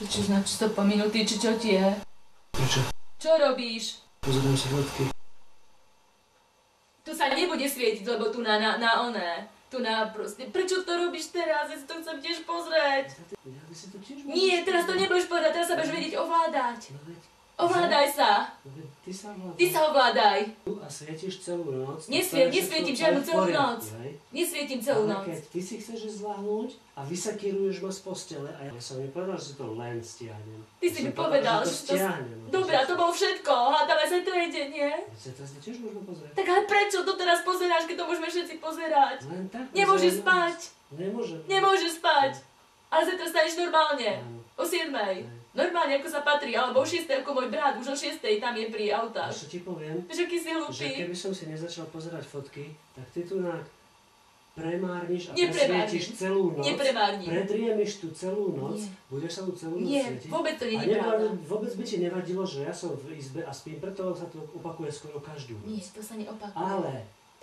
Čo značí 100 minúty, či čo ti je? Prečo? Čo robíš? Pozerám si fotky. Tu sa nebude svietiť, lebo tu na oné. Tu na proste. Prečo to robíš teraz? Ja si to chcem tiež pozrieť. Ja by si to tiež Nie, teraz to nebudeš povedať, teraz sa budeš vedieť ovládať. No veď, Ovládaj sa. no veď, ty sa ovládaj. Ty sa ovládaj. A svietiš celú noc. Nesvietim žiadnu celú noc. Hej? Nesvietim celú Ale noc. keď ty si chceš zláhnuť a vysakíruješ ma z postele a ja som nepovedal, že si to len stiahnem. Ty si mi povedal, že to... stiahnem. Dobre, a to bolo všetko. Hádame sa to ide, nie? Teraz to tiež môžeme pozrieť. Tak ale prečo to teraz pozeráš, keď to môžeme všetci pozerať? Len tak. Nemôžeš pozerám. spať. Nemôžem. Nemôžeš spať. Ale zajtra staneš normálne. Áno. O 7:00. Normálne, ako sa patrí. Alebo o 6:00, ako môj brat. Už o 6:00 tam je pri autách. Čo ti poviem? Vieš, aký si Že hlupý. keby som si nezačal pozerať fotky, tak ty tu premárniš a Nepremárnim. presvietiš celú noc. Nepremárnim. Predriemiš tú celú noc. Nie. Budeš sa tu celú noc Nie, svietiť. vôbec to nie A je pravda. vôbec by ti nevadilo, že ja som v izbe a spím, preto sa to opakuje skoro každú noc. Nie, to sa neopakuje. Ale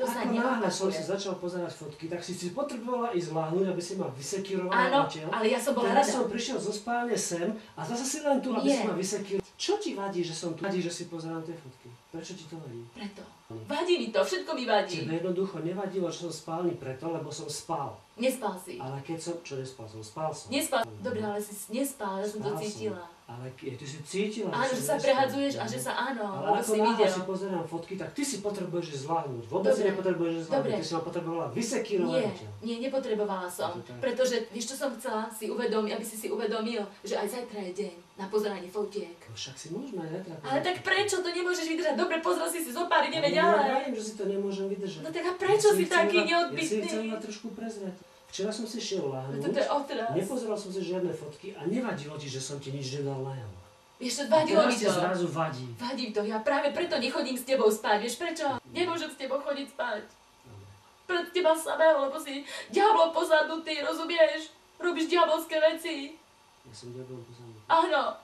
To sa ako náhle som neopakuje. si začal pozerať fotky, tak si potrebovala ísť láhnuť, aby si ma vysekírovala Áno, na telo. ale ja som bola Teraz rada. som prišiel zo spálne sem a zase si len tu, aby Nie. si ma vysekírovala. Čo ti vadí, že som tu? Vadí, že si pozerám tie fotky. Prečo ti to vadí? Preto. Vadí mi to, všetko mi vadí. Tebe jednoducho nevadilo, že som spálny preto, lebo som spal. Nespal si. Ale keď som... Čo nespal som? Spal som. Nespal. Dobre, ale si nespal, ja som to Spal cítila. Ale ty si cítila, Áno, že sa nespal. prehadzuješ a že sa áno, Ale lebo ako si náhle videl. si pozerám fotky, tak ty si potrebuješ zvládnuť. Vôbec si Dobre. nepotrebuješ zvládnuť. Dobre. Ty si ma potrebovala vysekírovať. Nie, nepotrebovala som. Je to tak. Pretože, vieš čo som chcela si uvedomiť, aby si uvedomil, že aj zajtra je deň na pozeranie fotiek. No však si môžeme aj zajtra. Ale tak prečo to nemôžeš vydržať? Dobre, pozrel si zo pár, ideme Ja ďalej. viem, že si to nemôžem vydržať. No tak a prečo si taký Ja si neodbitný? chcem iba trošku prezrieť. Včera som si šiel No láhnuť, toto je otras. nepozeral som si žiadne fotky a nevadilo ti, že som ti nič nedal najavo. Vieš čo, A vadilo teraz mi ti to. zrazu vadí. Vadí to, ja práve preto nechodím s tebou spať, vieš prečo? Nemôžem s tebou chodiť spať. Pred teba samého, lebo si diablo pozadnutý, rozumieš? Robíš diabolské veci. Ja som diablom pozadnutý. Áno.